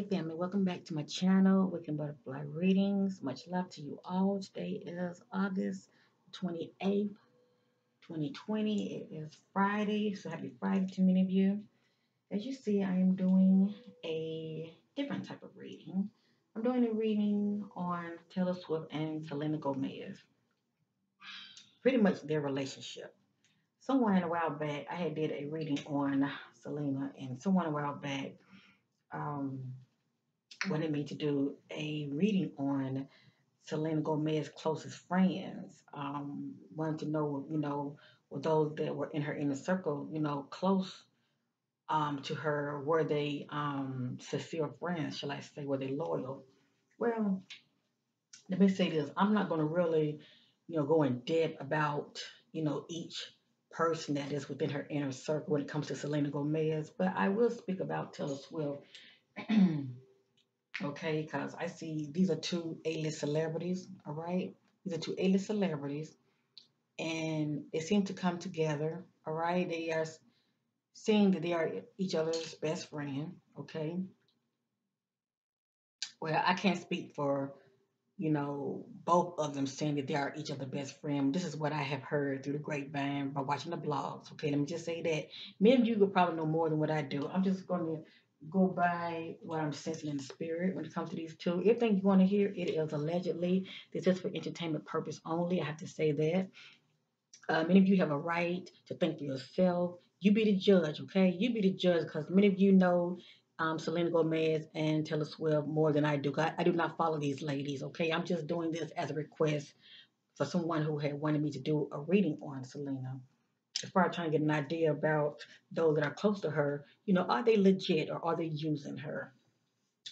Hey family, welcome back to my channel, Wicked Butterfly Readings. Much love to you all. Today is August 28th, 2020. It is Friday, so happy Friday to many of you. As you see, I am doing a different type of reading. I'm doing a reading on Taylor Swift and Selena Gomez. Pretty much their relationship. Someone a while back, I had did a reading on Selena, and someone a while back, um, wanted me to do a reading on Selena Gomez's closest friends. Wanted to know, were those that were in her inner circle, close to her, were they sincere friends, shall I say, were they loyal? Well, let me say this. I'm not going to really, go in depth about, each person that is within her inner circle when it comes to Selena Gomez, but I will speak about Taylor Swift. Okay, because I see these are two A-list celebrities, all right? These are two A-list celebrities, and they seem to come together, all right? They are seeing that they are each other's best friend, okay? Well, I can't speak for, both of them saying that they are each other's best friend. This is what I have heard through the grapevine by watching the blogs, okay? Let me just say that. Many of you could probably know more than what I do. I'm just going to go by what I'm sensing in the spirit when it comes to these two. Everything you want to hear, it is allegedly. This is for entertainment purpose only. I have to say that. Many of you have a right to think for yourself. You be the judge, okay? You be the judge because many of you know Selena Gomez and Taylor Swift more than I do. I do not follow these ladies, okay? I'm just doing this as a request for someone who had wanted me to do a reading on Selena. As far as trying to get an idea about those that are close to her, are they legit or are they using her?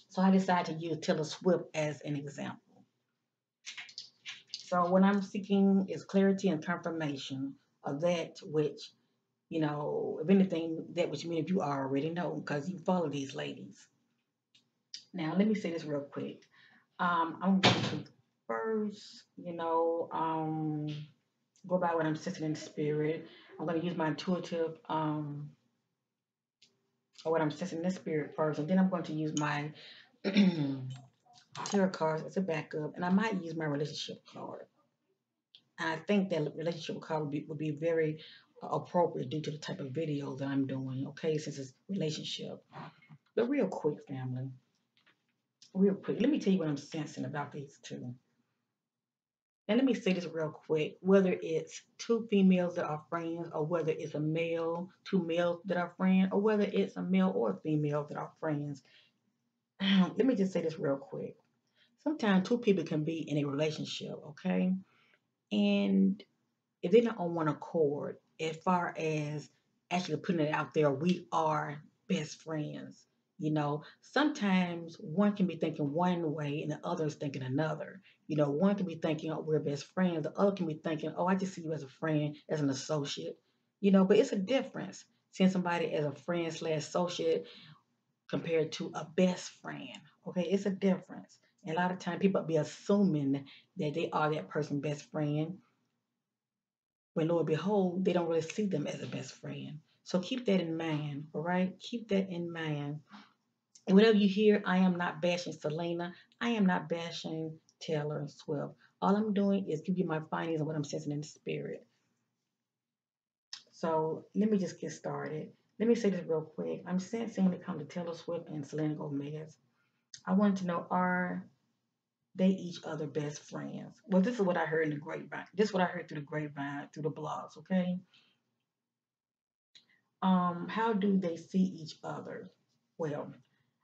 So I decided to use Taylor Swift as an example. So what I'm seeking is clarity and confirmation of that which, if anything, that which many of you already know because you follow these ladies. Now, let me say this real quick. I'm going to first, go by what I'm sensing in the spirit. I'm going to use my intuitive, or what I'm sensing in the spirit first, and then I'm going to use my tarot cards as a backup, and I might use my relationship card. And I think that relationship card would be very appropriate due to the type of video that I'm doing, okay, since it's relationship. But real quick, family, real quick, let me tell you what I'm sensing about these two. And let me say this real quick, whether it's two females that are friends, or whether it's a male, two males that are friends, or whether it's a male or a female that are friends. Let me just say this real quick. Sometimes two people can be in a relationship, okay? And if they're not on one accord, as far as actually putting it out there, we are best friends. Sometimes one can be thinking one way and the other is thinking another. One can be thinking, oh, we're best friends. The other can be thinking, oh, I just see you as a friend, as an associate. But it's a difference seeing somebody as a friend slash associate compared to a best friend. Okay, it's a difference. And a lot of times people be assuming that they are that person's best friend when Lord behold, they don't really see them as a best friend. So keep that in mind, all right? Keep that in mind. And whenever you hear, I am not bashing Selena, I am not bashing Taylor Swift. All I'm doing is give you my findings on what I'm sensing in the spirit. So let me just get started. Let me say this real quick. I'm sensing when it comes to Taylor Swift and Selena Gomez, I want to know, are they each other best friends? Well, this is what I heard in the grapevine. This is what I heard through the grapevine, through the blogs, okay? How do they see each other? Well,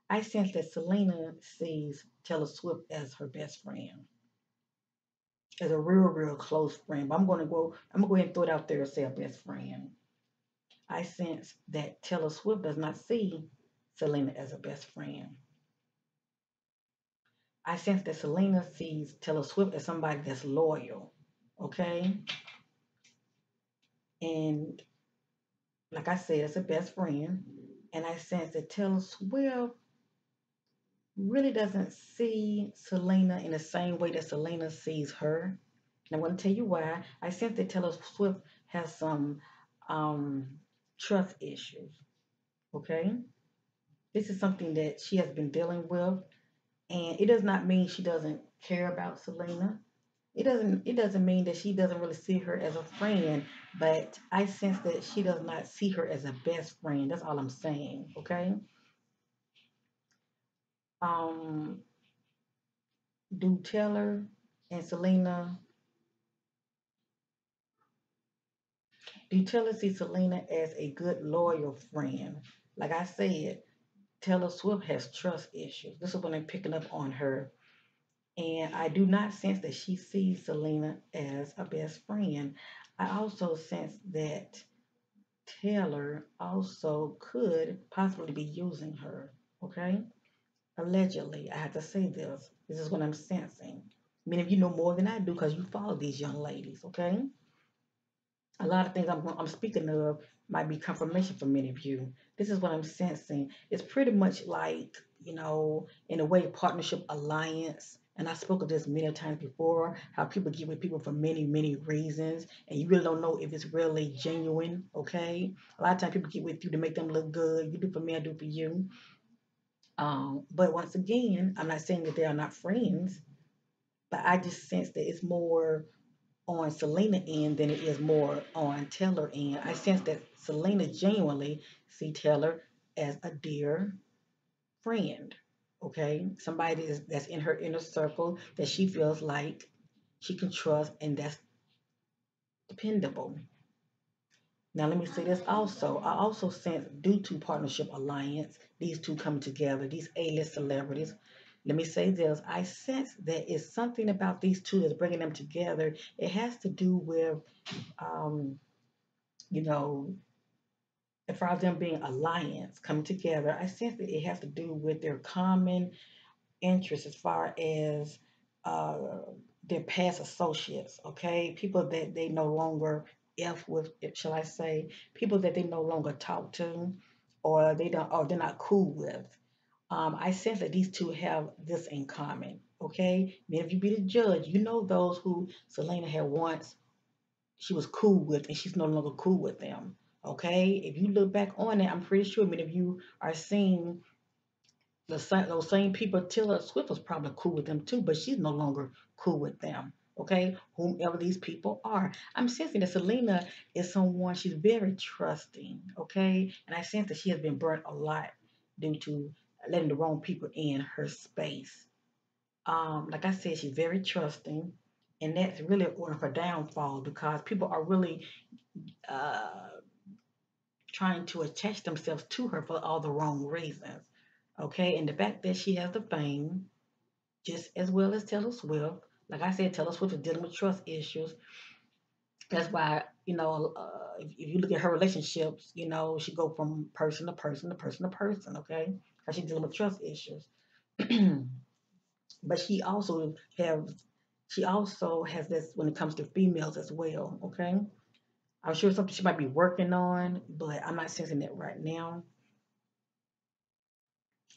I sense that Selena sees Taylor Swift as her best friend, as a real, real close friend. But I'm gonna go ahead and throw it out there and say a best friend. I sense that Taylor Swift does not see Selena as a best friend. I sense that Selena sees Taylor Swift as somebody that's loyal. Okay? And like I said, it's a best friend. And I sense that Taylor Swift really doesn't see Selena in the same way that Selena sees her. And I'm going to tell you why. I sense that Taylor Swift has some trust issues. Okay? This is something that she has been dealing with, and it does not mean she doesn't care about Selena. It doesn't mean that she doesn't really see her as a friend, but I sense that she does not see her as a best friend. That's all I'm saying. Okay. Um, do Taylor and Selena do Taylor see Selena as a good loyal friend? Like I said, Taylor Swift has trust issues. This is what I'm picking up on her. And I do not sense that she sees Selena as a best friend. I also sense that Taylor also could possibly be using her. Okay? Allegedly. I have to say this. This is what I'm sensing. Many of you know more than I do because you follow these young ladies. Okay? A lot of things I'm speaking of might be confirmation for many of you. This is what I'm sensing. It's pretty much like, in a way, partnership alliance. And I spoke of this many times before, how people get with people for many, many reasons, and you really don't know if it's really genuine, okay? A lot of times people get with you to make them look good. You do for me, I do for you. But once again, I'm not saying that they are not friends, but I just sense that it's more on Selena end than it is more on Taylor end. I sense that Selena genuinely see Taylor as a dear friend. Okay, somebody that's in her inner circle that she feels like she can trust and that's dependable. Now let me say this also. I also sense due to partnership alliance, these two come together, these A-list celebrities. Let me say this. I sense that it's something about these two that's bringing them together. It has to do with um, you know, as far as them being alliance coming together, I sense that it has to do with their common interests as far as uh, their past associates, okay? People that they no longer F with, shall I say, people that they no longer talk to or they're not cool with. I sense that these two have this in common, okay? Then if you be the judge, you know those who Selena had once she was cool with and she's no longer cool with them. Okay, if you look back on it, I'm pretty sure many of you are seeing those same people. Taylor Swift was probably cool with them too, but she's no longer cool with them. Okay, whomever these people are, I'm sensing that Selena is someone she's very trusting. Okay, and I sense that she has been burnt a lot due to letting the wrong people in her space. Like I said, she's very trusting, and that's really one of her downfalls because people are really uh, trying to attach themselves to her for all the wrong reasons. Okay, and the fact that she has the fame, just as well as Taylor Swift. Like I said, Taylor Swift is dealing with trust issues. That's why, if you look at her relationships, she go from person to person to person to person. Okay, because she's dealing with trust issues. But she also has this when it comes to females as well. Okay, I'm sure something she might be working on, but I'm not sensing it right now.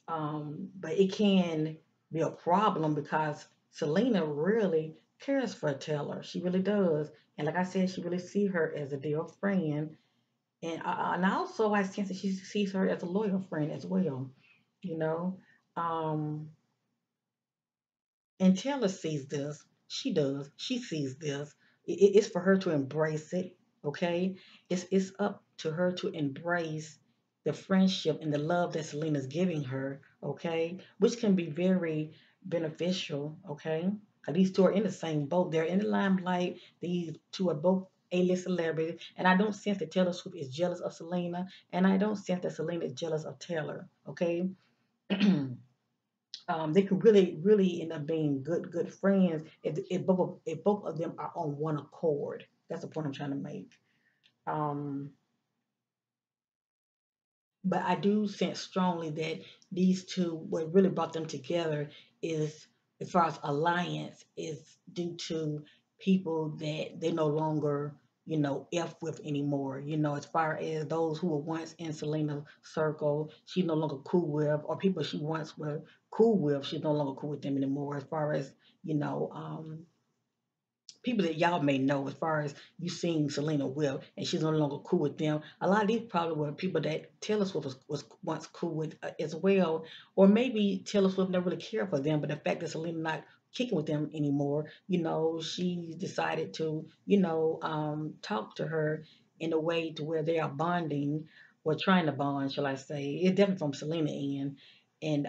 But it can be a problem because Selena really cares for Taylor. She really does. And like I said, she really see her as a dear friend. And also I sense that she sees her as a loyal friend as well. You know, um, and Taylor sees this. She does. She sees this. It's for her to embrace it. Okay. It's up to her to embrace the friendship and the love that Selena's giving her. Okay, which can be very beneficial. Okay, 'cause these two are in the same boat. They're in the limelight. These two are both A-list celebrities, and I don't sense that Taylor Swift is jealous of Selena, and I don't sense that Selena is jealous of Taylor. Okay. They could really, really end up being good friends if both of them are on one accord. That's the point I'm trying to make. Um, but I do sense strongly that these two, what really brought them together is, as far as alliance, is due to people that they no longer, F with anymore. As far as those who were once in Selena's circle, she's no longer cool with, or people she once were cool with, she's no longer cool with them anymore. As far as, you know, um, people that y'all may know, as far as you seen Selena with, and she's no longer cool with them. A lot of these probably were people that Taylor Swift was once cool with as well, or maybe Taylor Swift never really cared for them, but the fact that Selena not kicking with them anymore, she decided to, talk to her in a way to where they are bonding or trying to bond, shall I say? It's definitely from Selena end. And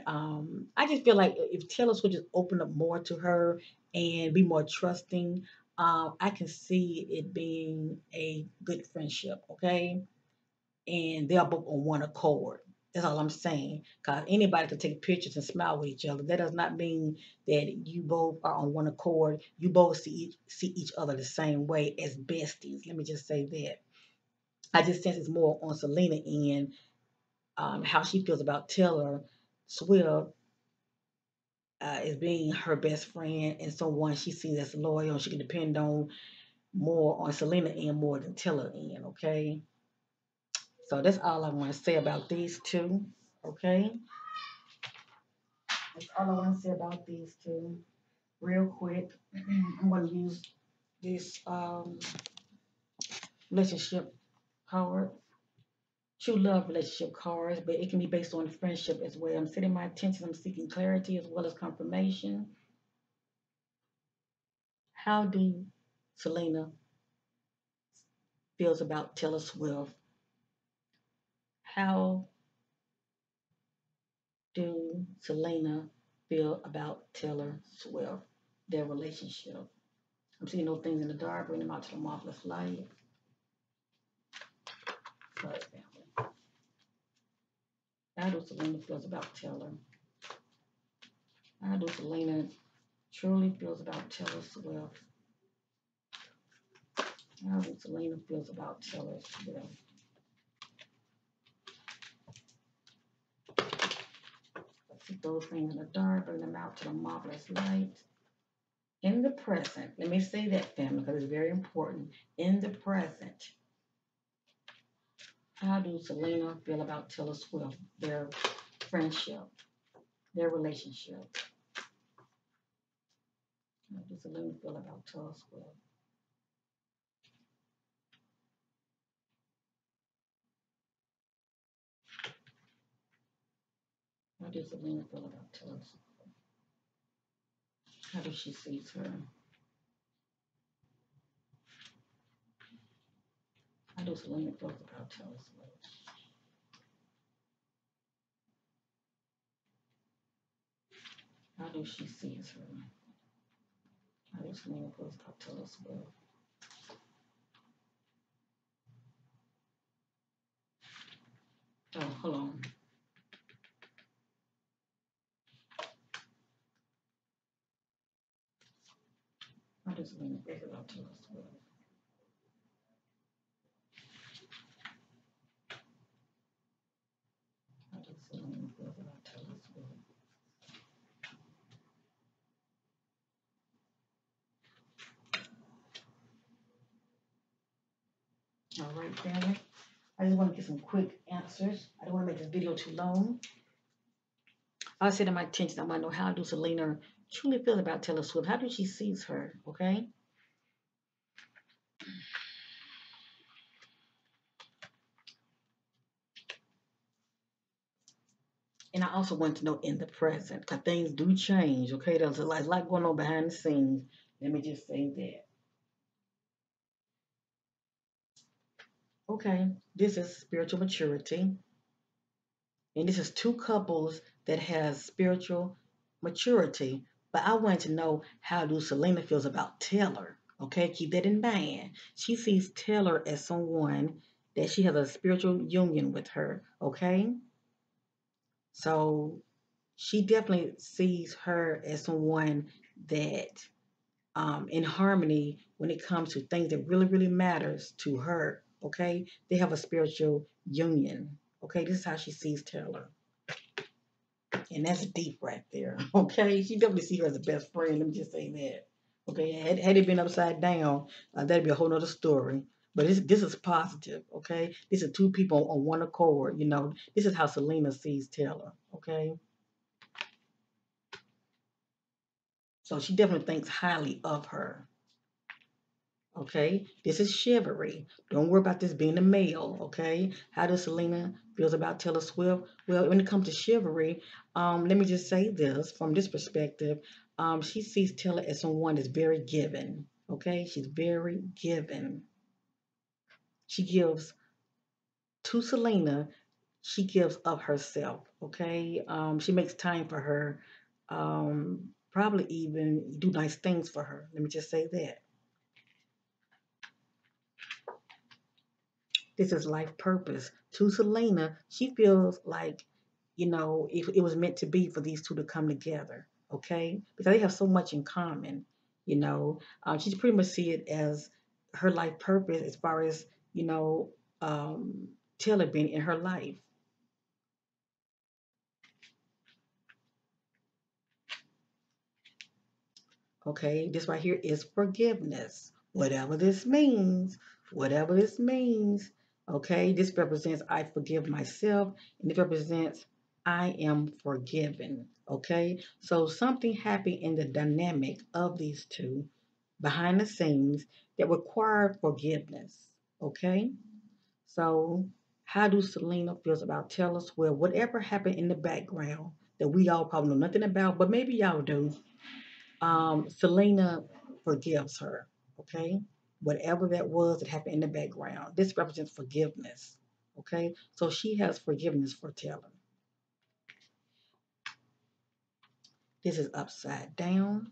I just feel like if Taylor Swift just open up more to her and be more trusting, I can see it being a good friendship, okay? And they are both on one accord. That's all I'm saying. Because anybody can take pictures and smile with each other. That does not mean that you both are on one accord. You both see each other the same way as besties. Let me just say that. I just sense it's more on Selena end, how she feels about Taylor Swift as being her best friend and someone she sees as loyal and she can depend on more on Selena and more than Taylor and okay? So that's all I want to say about these two. Okay? That's all I want to say about these two. Real quick. I'm going to use this relationship card. True love relationship cards, but it can be based on friendship as well. I'm setting my attention, I'm seeking clarity as well as confirmation. How do Selena feels about Taylor Swift? How do Selena feel about Taylor Swift? Their relationship. I'm seeing those things in the dark, bring them out to the marvelous light. Sorry, family. How do Selena feels about Taylor? How do Selena truly feels about Taylor Swift? How do Selena feels about Taylor Swift? Let's see those things in the dark, bring them out to the marvelous light. In the present, let me say that, family, because it's very important. In the present, how do Selena feel about Taylor Swift? Their friendship, their relationship. How does Selena feel about Taylor Swift? How does Selena feel about Taylor Swift? How does she see her? How does Selena feel about Taylor Swift? How does she see her? How does Selena feel about Taylor Swift? Oh, hold on. How does Selena feel about Taylor Swift? How does Selena feel about Taylor Swift? All right, family. I just want to get some quick answers. I don't want to make this video too long. I said in my attention, I want to know, how do Selena truly feel about Taylor Swift? How do she sees her? Okay. And I also want to know in the present, because things do change. Okay, there's a lot going on behind the scenes. Let me just say that. Okay, this is spiritual maturity, and this is two couples that has spiritual maturity. But I want to know, how do Selena feels about Taylor? Okay, keep that in mind. She sees Taylor as someone that she has a spiritual union with her. Okay, so she definitely sees her as someone that in harmony when it comes to things that really, really matters to her. Okay, they have a spiritual union. Okay, this is how she sees Taylor. And that's deep right there. Okay, she definitely see her as a best friend. Let me just say that. Okay, had it been upside down, that'd be a whole nother story. But this is positive. Okay, this is two people on one accord. This is how Selena sees Taylor. Okay, so she definitely thinks highly of her. Okay, this is chivalry. Don't worry about this being a male. Okay, how does Selena feels about Taylor Swift? Well, when it comes to chivalry, let me just say this from this perspective. She sees Taylor as someone that's very given. Okay, she's very given. She gives to Selena. She gives of herself. Okay, she makes time for her. Probably even do nice things for her. Let me just say that. This is life purpose. To Selena, she feels like, if it was meant to be for these two to come together, okay? Because they have so much in common, She pretty much see it as her life purpose as far as, you know, um, Taylor being in her life. Okay, this right here is forgiveness. Whatever this means, okay, this represents I forgive myself, and it represents I am forgiven. Okay, so something happened in the dynamic of these two behind the scenes that required forgiveness. Okay, so how do Selena feels about Taylor Swift? Whatever happened in the background that we all probably know nothing about, but maybe y'all do, Selena forgives her, okay? Whatever that was that happened in the background, this represents forgiveness, okay? So she has forgiveness for Taylor. This is upside down.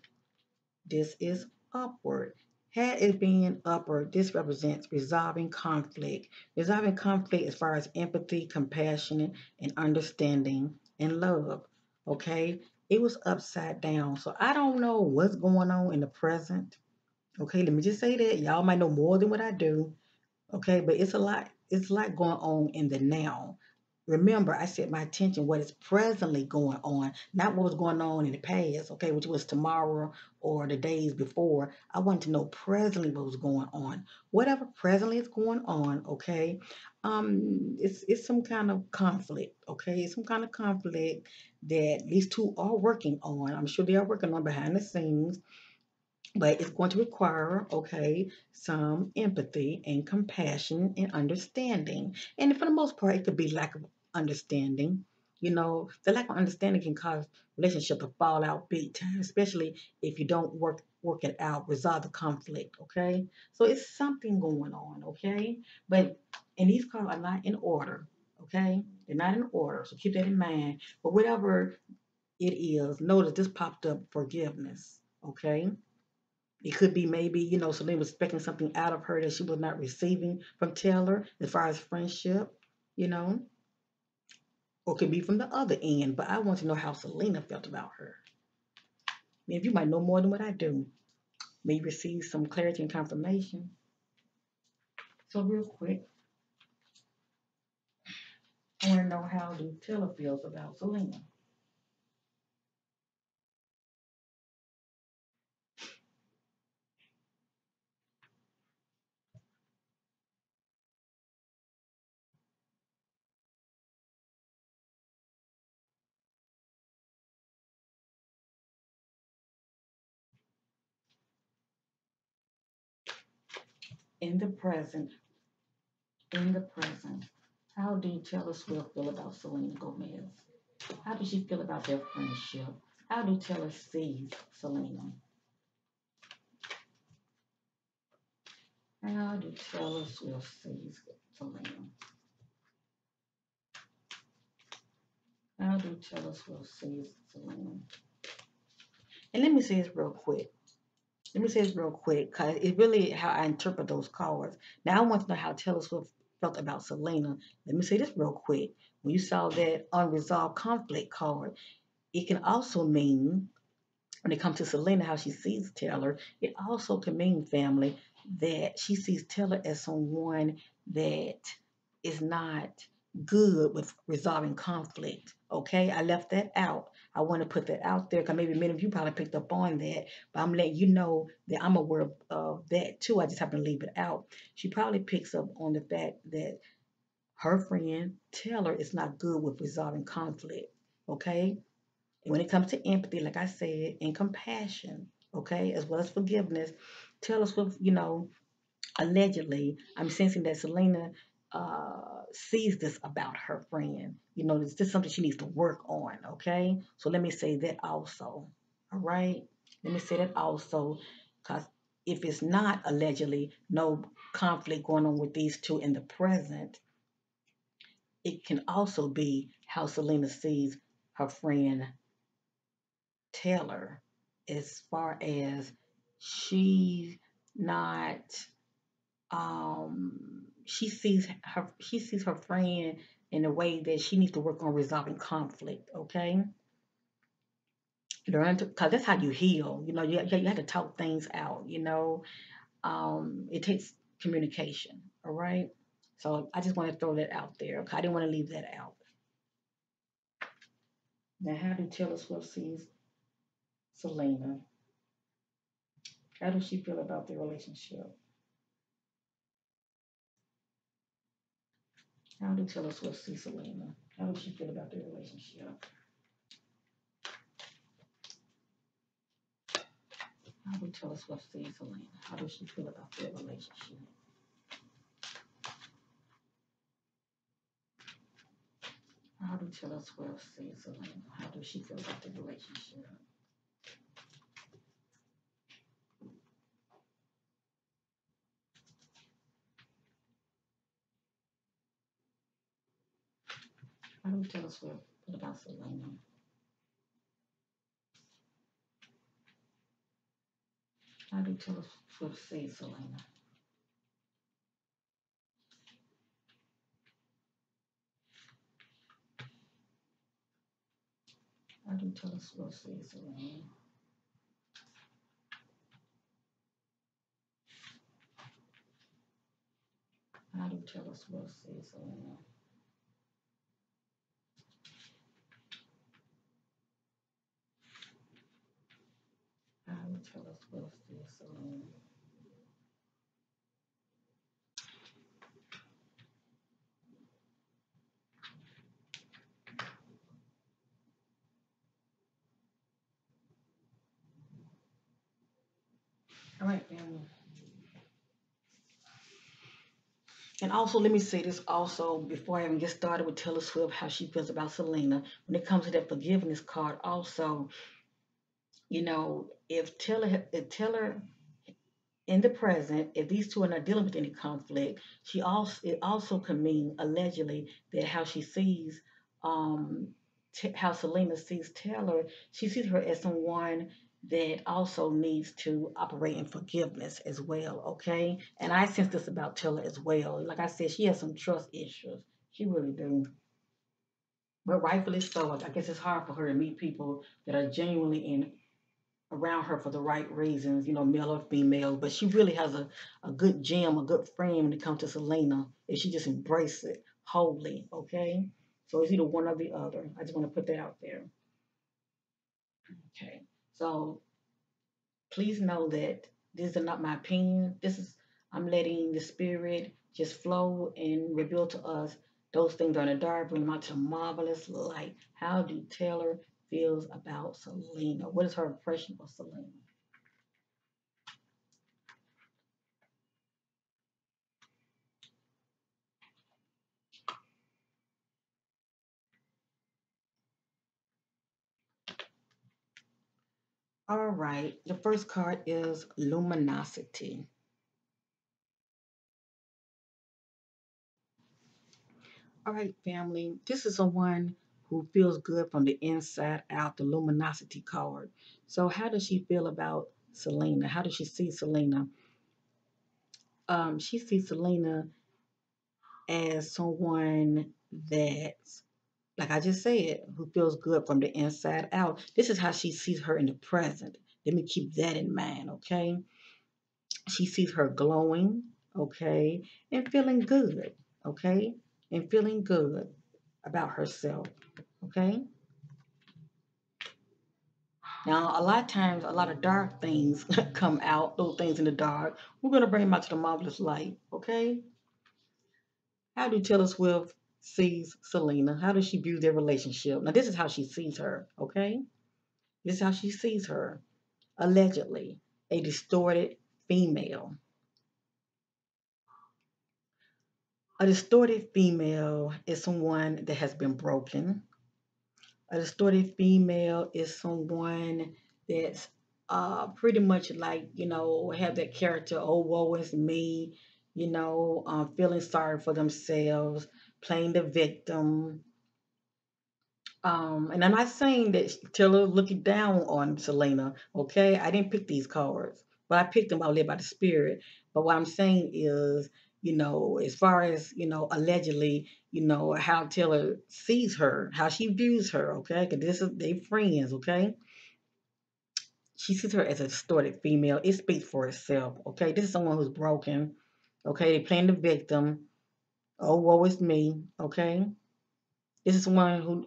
This is upward. Had it been upward, this represents resolving conflict. Resolving conflict as far as empathy, compassion, and understanding and love, okay? It was upside down. So I don't know what's going on in the present. Okay, let me just say that y'all might know more than what I do. Okay, but it's a lot. It's a lot going on in the now. Remember, I set my attention what is presently going on, not what was going on in the past. Okay, which was tomorrow or the days before. I want to know presently what was going on. Whatever presently is going on. Okay, it's some kind of conflict. Okay, it's some kind of conflict that these two are working on. I'm sure they are working on behind the scenes, but it's going to require, okay, some empathy and compassion and understanding. And for the most part, it could be lack of understanding. The lack of understanding can cause relationship to fall out big time, especially if you don't work it out, resolve the conflict. Okay, so it's something going on. Okay, but and these cards are not in order. Okay, they're not in order, so keep that in mind. But whatever it is, know that this popped up forgiveness. Okay, it could be maybe, Selena was expecting something out of her that she was not receiving from Taylor as far as friendship, you know, or it could be from the other end. But I want to know how Selena felt about her. Maybe you might know more than what I do. Maybe receive some clarity and confirmation. So real quick, I want to know how do Taylor feels about Selena. In the present, in the present, how do Taylor Swift feel about Selena Gomez? How does she feel about their friendship? How do Taylor see Selena? How do Taylor Swift see Selena? How do Taylor Swift see Selena? And let me say this real quick. Let me say this real quick, because it's really how I interpret those cards. Now, I want to know how Taylor Swift felt about Selena. Let me say this real quick. When you saw that unresolved conflict card, it can also mean, when it comes to Selena, how she sees Taylor, it also can mean, family, that she sees Taylor as someone that is not good with resolving conflict. Okay, I left that out. I want to put that out there because maybe many of you probably picked up on that, but I'm letting you know that I'm aware of that too. I just happen to leave it out. She probably picks up on the fact that her friend Taylor is not good with resolving conflict. Okay, and when it comes to empathy, like I said, and compassion, okay, as well as forgiveness, Taylor Swift, allegedly, I'm sensing that Selena sees this about her friend. You know, it's just something she needs to work on, okay? So let me say that also, all right? Let me say that also, because if it's not allegedly no conflict going on with these two in the present, it can also be how Selena sees her friend Taylor, as far as she's not she sees her friend in a way that she needs to work on resolving conflict, okay? Learn to, because that's how you heal. You know, you have to talk things out, you know. It takes communication, all right? So I just want to throw that out there. Okay? I didn't want to leave that out. Now, how do Taylor Swift sees Selena? How does she feel about their relationship? How do Taylor Swift see Selena? How does she feel about their relationship? How do Taylor Swift see Selena? How does she feel about their relationship? How do Taylor Swift see Selena? How does she feel about the relationship? How do Taylor Swift feel about Selena? How do Taylor Swift see Selena? How do Taylor Swift see Selena? How do Taylor Swift see Selena? How do Taylor Swift see Selena? All right, family. And also, let me say this also before I even get started with Taylor Swift, how she feels about Selena. When it comes to that forgiveness card, also, you know, if Taylor in the present, if these two are not dealing with any conflict, it also can mean allegedly that how she sees how Selena sees Taylor, she sees her as someone that also needs to operate in forgiveness as well, okay? And I sense this about Taylor as well. Like I said, she has some trust issues. She really do. But rightfully so. I guess it's hard for her to meet people that are genuinely in around her for the right reasons, you know, male or female. But she really has a good gem, a good friend when it comes to Selena. If she just embrace it wholly, okay? So it's either one or the other. I just want to put that out there. Okay. So please know that these are not my opinion. This is I'm letting the spirit just flow and reveal to us those things are in the dark, bring them out to marvelous light. How do Taylor feels about Selena? What is her impression of Selena? All right, the first card is luminosity. All right, family, this is someone who feels good from the inside out, the luminosity card. So, how does she feel about Selena? How does she see Selena? She sees Selena as someone that's, like I just said, who feels good from the inside out. This is how she sees her in the present. Let me keep that in mind, okay? She sees her glowing, okay, and feeling good, okay, and feeling good about herself, okay. Now, a lot of times, a lot of dark things come out, little things in the dark. We're going to bring them out to the marvelous light, okay. How do Taylor Swift sees Selena? How does she view their relationship? Now, this is how she sees her, okay. This is how she sees her. Allegedly, a distorted female, A distorted female is someone that has been broken. A distorted female is someone that's pretty much like, have that character, oh, woe is me, feeling sorry for themselves, playing the victim. And I'm not saying that Taylor looking down on Selena, okay? I didn't pick these cards, but I picked them out led by the spirit. But what I'm saying is, as far as, allegedly, how Taylor sees her, how she views her, okay? Because this is they friends, okay? She sees her as a distorted female. It speaks for itself, okay? This is someone who's broken, okay? They playing the victim. Oh, woe is me, okay? This is someone who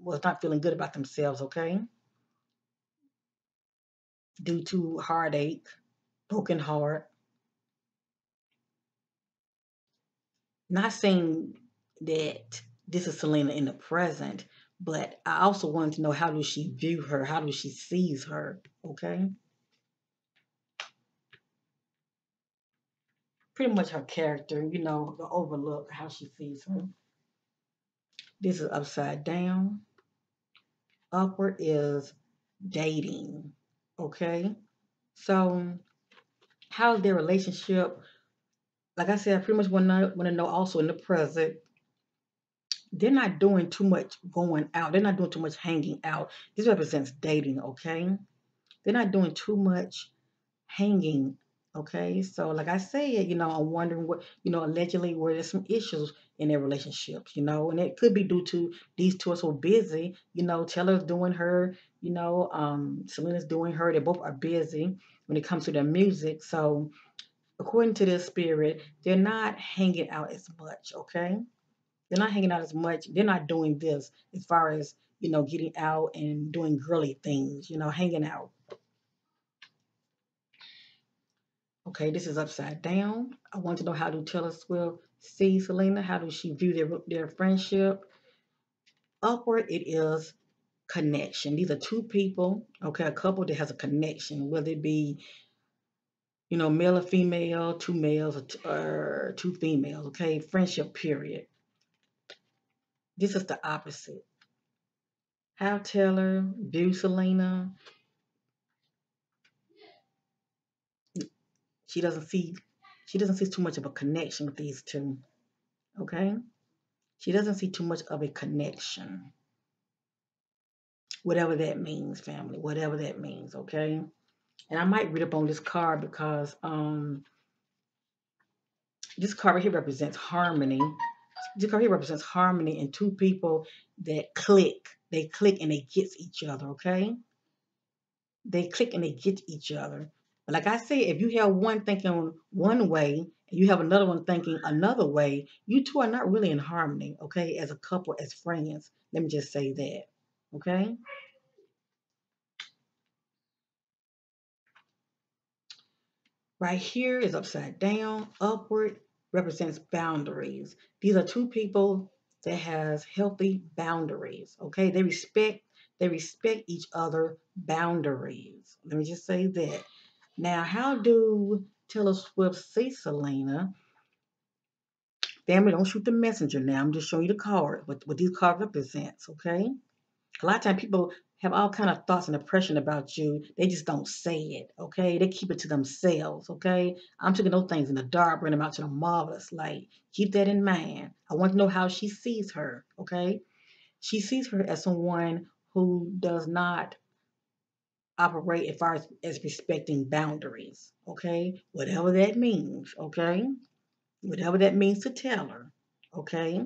was not feeling good about themselves, okay? Due to heartache, broken heart. Not saying that this is Selena in the present, but I also wanted to know how does she view her? How does she sees her? Okay? Pretty much her character, the overlook, how she sees her. This is upside down. Upward is dating. Okay? So how's their relationship? Like I said, I pretty much want to know also in the present. They're not doing too much going out. They're not doing too much hanging out. This represents dating, okay? They're not doing too much hanging, okay? So, like I said, I'm wondering what, allegedly where there's some issues in their relationships, and it could be due to these two are so busy. Taylor's doing her, Selena's doing her. They both are busy when it comes to their music. So, according to their spirit, they're not hanging out as much, okay? They're not hanging out as much. They're not doing this as far as, getting out and doing girly things, hanging out. Okay, this is upside down. I want to know how do Taylor Swift see Selena? How does she view their friendship? Upward, it is connection. These are two people, okay, a couple that has a connection, whether it be, male or female, two males or two females, okay, friendship, period. This is the opposite. How Taylor views Selena, she doesn't see she doesn't see too much of a connection with these two. Okay? She doesn't see too much of a connection. Whatever that means, family. Whatever that means, okay? And I might read up on this card because this card right here represents harmony. This card here represents harmony and two people that click. They click and they get each other, okay? They click and they get each other. But like I said, if you have one thinking one way and you have another one thinking another way, you two are not really in harmony, okay? As a couple, as friends. Let me just say that, okay? Right here is upside down. Upward represents boundaries. These are two people that has healthy boundaries, okay? They respect each other boundaries. Let me just say that. Now, how do Taylor Swift see Selena? Family, don't shoot the messenger now. I'm just showing you the card, what these cards represents, okay? A lot of times people have all kind of thoughts and impression about you. They just don't say it, okay? They keep it to themselves, okay? I'm taking those things in the dark, bringing them out to the marvelous light. Keep that in mind. I want to know how she sees her, okay? She sees her as someone who does not operate as far as respecting boundaries, okay? Whatever that means, okay? Whatever that means to Taylor, okay?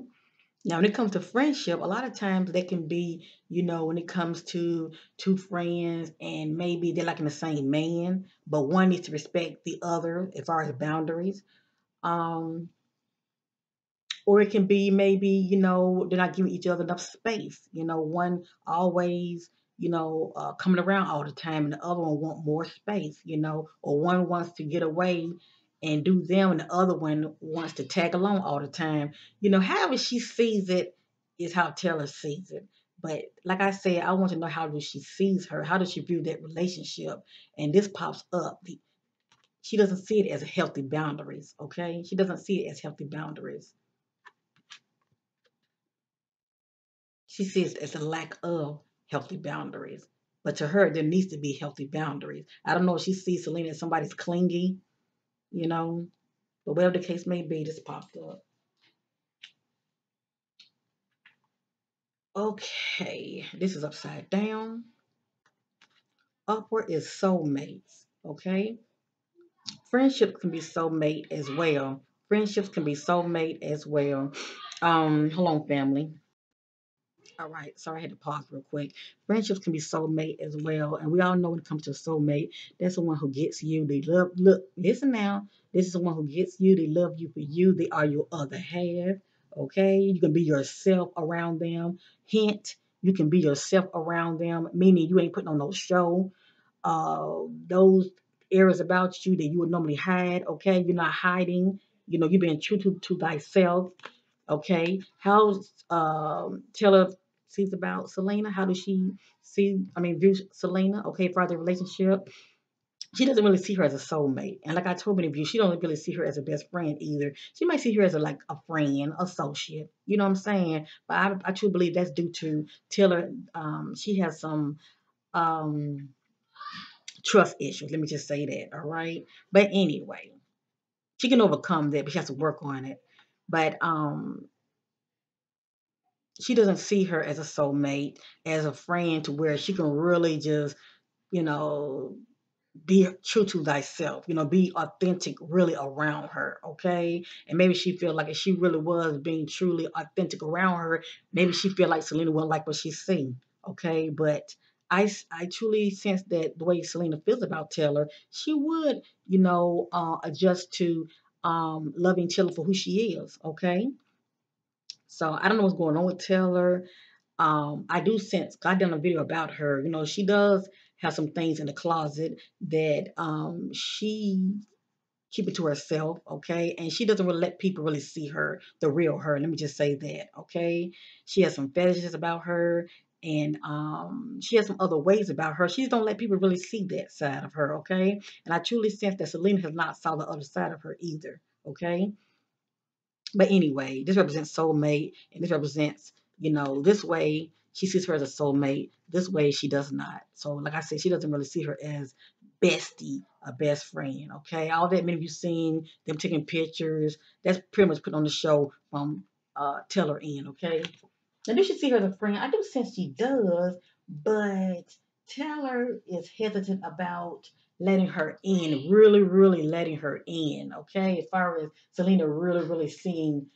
Now, when it comes to friendship, a lot of times they can be, when it comes to two friends and maybe they're like in the same man, but one needs to respect the other as far as boundaries. Um, or it can be maybe, they're not giving each other enough space. One always, coming around all the time and the other one want more space, or one wants to get away and do them and the other one wants to tag along all the time. However she sees it is how Taylor sees it. But like I said, I want to know how does she sees her? How does she view that relationship? And this pops up. She doesn't see it as healthy boundaries, okay? She doesn't see it as healthy boundaries. She sees it as a lack of healthy boundaries. But to her, there needs to be healthy boundaries. I don't know if she sees Selena as somebody's clingy, you know, but whatever the case may be, this popped up. Okay, this is upside down. Upward is soulmates, okay? Friendships can be soulmate as well. Friendships can be soulmate as well. Hold on, family. All right, sorry, I had to pause real quick. Friendships can be soulmate as well, and we all know when it comes to a soulmate, that's the one who gets you. They love. Look, listen now. This is the one who gets you. They love you for you. They are your other half. Okay, you can be yourself around them. Hint: you can be yourself around them, meaning you ain't putting on no show. Those areas about you that you would normally hide. Okay, you're not hiding. You know, you're being true to thyself. Okay, how Taylor sees about Selena? How does she see? I mean, view Selena? Okay, for the relationship, she doesn't really see her as a soulmate, and like I told many of you, she don't really see her as a best friend either. She might see her as like a friend, associate. You know what I'm saying? But I truly believe that's due to Taylor. She has some um, trust issues. Let me just say that. All right. But anyway, she can overcome that, but she has to work on it. But she doesn't see her as a soulmate, as a friend to where she can really just, you know, be true to thyself, be authentic really around her, okay? And maybe she feel like if she really was being truly authentic around her, maybe she feel like Selena wouldn't like what she's seeing, okay? But I truly sense that the way Selena feels about Taylor, she would, adjust to loving Taylor for who she is, okay? So I don't know what's going on with Taylor. I do sense, I done a video about her. She does have some things in the closet that she keep it to herself, okay? And she doesn't really let people really see her, the real her. Let me just say that, okay? She has some fetishes about her, and she has some other ways about her. She just don't let people really see that side of her, okay? And I truly sense that Selena has not saw the other side of her either, okay? But anyway, this represents soulmate, and this represents, this way she sees her as a soulmate. This way she does not. So, like I said, she doesn't really see her as bestie, a best friend. Okay, all that many of you seen them taking pictures. That's pretty much put on the show from Taylor in. Okay, now do she see her as a friend? I do sense she does, but Taylor is hesitant about letting her in, really, really letting her in, okay? As far as Selena really, really seeing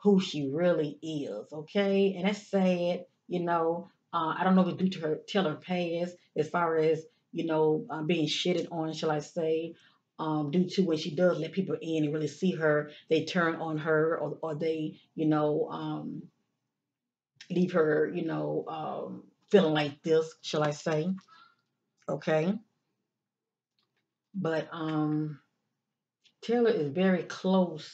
who she really is, okay? And that's sad, I don't know if it's due to her Taylor past, as far as, being shitted on, shall I say, due to when she does let people in and really see her, they turn on her or they, leave her, feeling like this, shall I say? Okay. But Taylor is very close.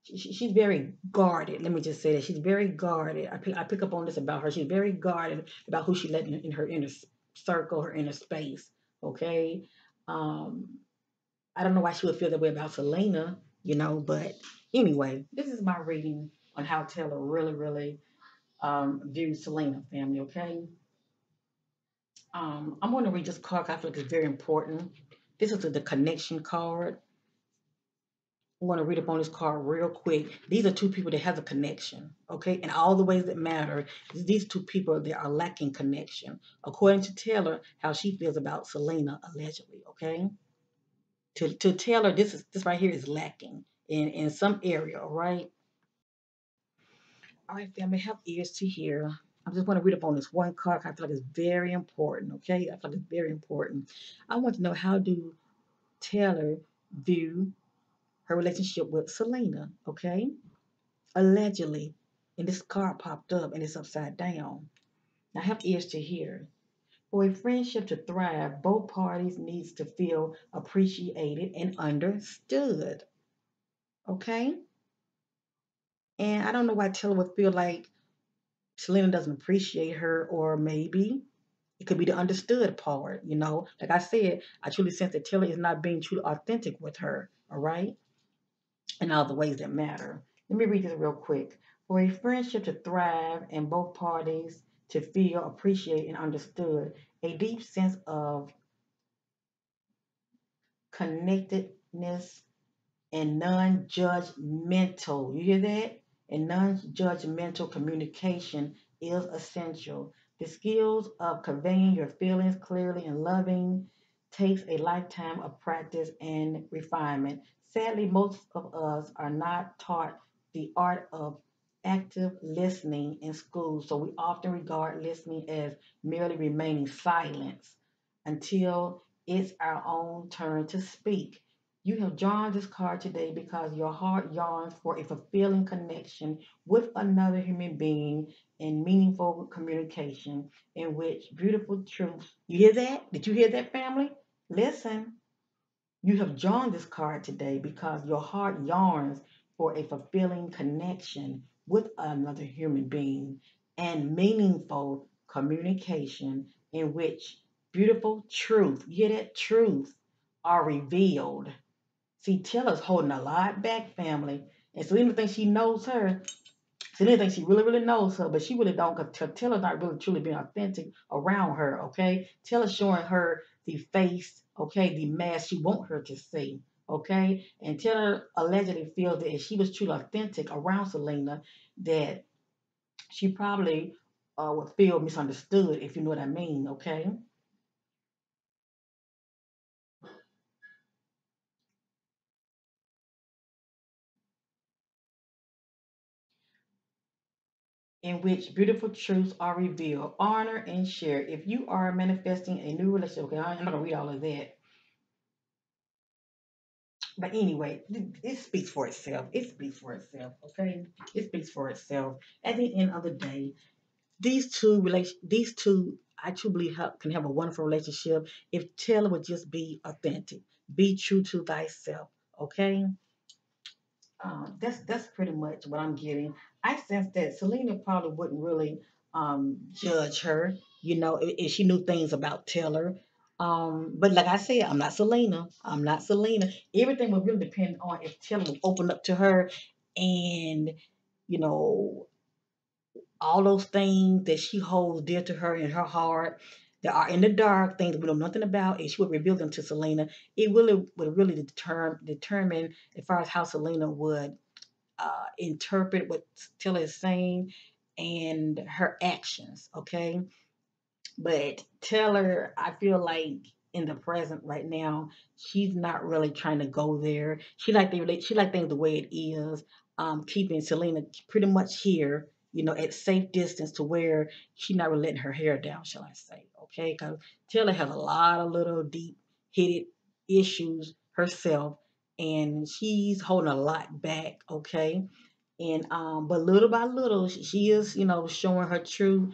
She's very guarded. Let me just say that she's very guarded. I pick up on this about her. She's very guarded about who she let in her inner circle, her inner space. Okay. Um, I don't know why she would feel that way about Selena, but anyway, this is my reading on how Taylor really, really views Selena family. Okay. I'm going to read this card 'cause I feel like it's very important. This is the connection card. I'm going to read up on this card real quick. These are two people that have a connection, okay? In all the ways that matter, these two people that are lacking connection. According to Taylor, how she feels about Selena allegedly, okay? To Taylor, this right here is lacking in some area, all right? All right, family, have ears to hear. I just want to read up on this one card. I feel like it's very important, okay? I feel like it's very important. I want to know, how do Taylor view her relationship with Selena, okay? Allegedly. And this card popped up and it's upside down. Now have ears to hear. For a friendship to thrive, both parties needs to feel appreciated and understood. Okay? And I don't know why Taylor would feel like Selena doesn't appreciate her, or maybe. It could be the understood part, you know. Like I said, I truly sense that Taylor is not being truly authentic with her, all right? In all the ways that matter. Let me read this real quick. For a friendship to thrive and both parties to feel appreciated and understood, a deep sense of connectedness and non-judgmental. You hear that? And non-judgmental communication is essential. The skills of conveying your feelings clearly and loving takes a lifetime of practice and refinement. Sadly, most of us are not taught the art of active listening in school, so we often regard listening as merely remaining silent until it's our own turn to speak. You have drawn this card today because your heart yearns for a fulfilling connection with another human being and meaningful communication in which beautiful truth. You hear that? Did you hear that, family? Listen. You have drawn this card today because your heart yearns for a fulfilling connection with another human being and meaningful communication in which beautiful truth, you hear that? Truth are revealed. See, Taylor's holding a lot back, family. And Selena thinks she knows her. Selena thinks she really, really knows her, but she really don't because Taylor's not really truly being authentic around her, okay? Taylor's showing her the face, okay, the mask she want her to see, okay? And Taylor allegedly feels that if she was truly authentic around Selena, that she probably would feel misunderstood, if you know what I mean, okay? In which beautiful truths are revealed. Honor and share. If you are manifesting a new relationship, okay, I'm not gonna read all of that. But anyway, it speaks for itself. It speaks for itself, okay? It speaks for itself. At the end of the day, these two, I truly can have a wonderful relationship if Taylor would just be authentic, be true to thyself, okay? That's pretty much what I'm getting. I sense that Selena probably wouldn't really judge her, you know, if she knew things about Taylor. But like I said, I'm not Selena. I'm not Selena. Everything would really depend on if Taylor would open up to her and, you know, all those things that she holds dear to her in her heart that are in the dark, things we know nothing about, and she would reveal them to Selena. It really would really determine as far as how Selena would interpret what Taylor is saying and her actions, okay? But Taylor, I feel like in the present right now, she's not really trying to go there. She like things the way it is, keeping Selena pretty much here, you know, at safe distance to where she's not really letting her hair down, shall I say, okay? Because Taylor has a lot of little deep hidden issues herself, and she's holding a lot back, okay? And but little by little, she is, you know, showing her true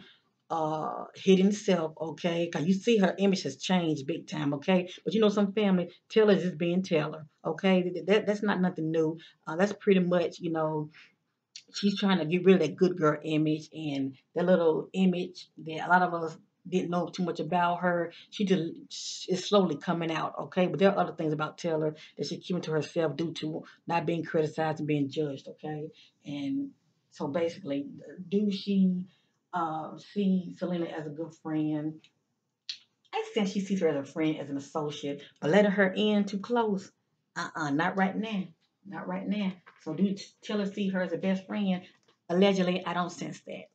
hidden self, okay? Cause you see her image has changed big time, okay? But you know, some family, Taylor is just being Taylor, okay? That's not nothing new. That's pretty much, you know, she's trying to get rid of that good girl image and that little image that a lot of us didn't know too much about her. She just is slowly coming out, okay? But there are other things about Taylor that she's keeping to herself due to not being criticized and being judged, okay? And so basically, do she see Selena as a good friend? I think she sees her as a friend, as an associate, but letting her in too close, not right now. Not right now. So do Taylor see her as a best friend? Allegedly, I don't sense that.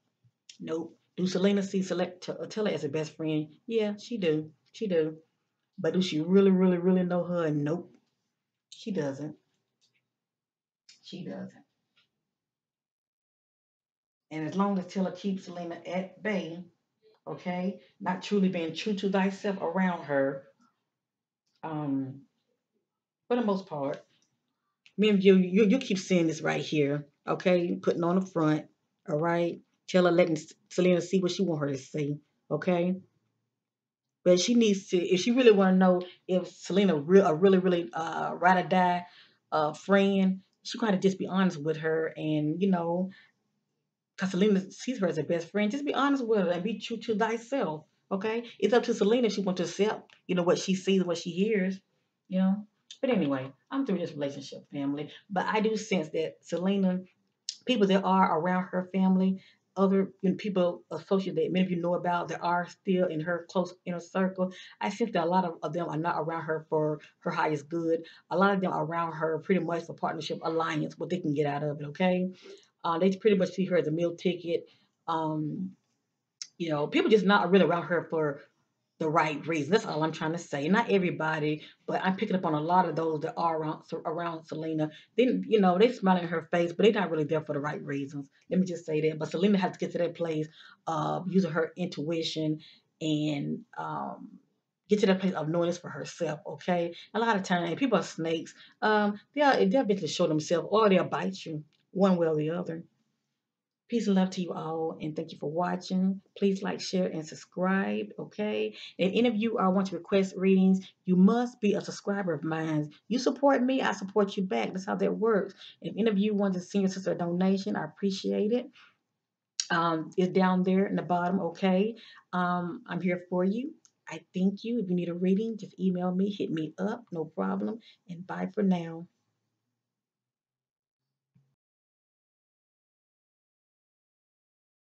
Nope. Do Selena see Taylor as a best friend? Yeah, she do. She do. But do she really, really, really know her? Nope. She doesn't. She doesn't. And as long as Taylor keeps Selena at bay, okay, not truly being true to thyself around her, um, for the most part, me and you keep seeing this right here, okay? Putting on the front, all right? Tell her letting Selena see what she want her to see, okay? But she needs to, if she really want to know if Selena a really, really ride or die friend, she got to just be honest with her, and you know, cause Selena sees her as her best friend. Just be honest with her and be true to thyself, Okay, it's up to Selena if she wants to accept, what she sees, what she hears, you know. But anyway, I'm through this relationship, family. But I do sense that Selena, people that are around her family, other people associated that many of you know about that are still in her close inner circle. I sense that a lot of them are not around her for her highest good. A lot of them are around her pretty much for partnership alliance, what they can get out of it. Okay, they pretty much see her as a meal ticket. Um, people just not really around her for the right reason. That's all I'm trying to say. Not everybody, but I'm picking up on a lot of those that are around Selena. They smiling in her face, but they're not really there for the right reasons. Let me just say that. But Selena has to get to that place of using her intuition and get to that place of knowing this for herself. Okay, a lot of times people are snakes. They'll eventually show themselves, or they'll bite you one way or the other. Peace and love to you all, and thank you for watching. Please like, share, and subscribe, okay? If any of you want to request readings, you must be a subscriber of mine. You support me, I support you back. That's how that works. If any of you want to send your sister a donation, I appreciate it. It's down there in the bottom, okay? I'm here for you. I thank you. If you need a reading, just email me, hit me up, no problem. And bye for now.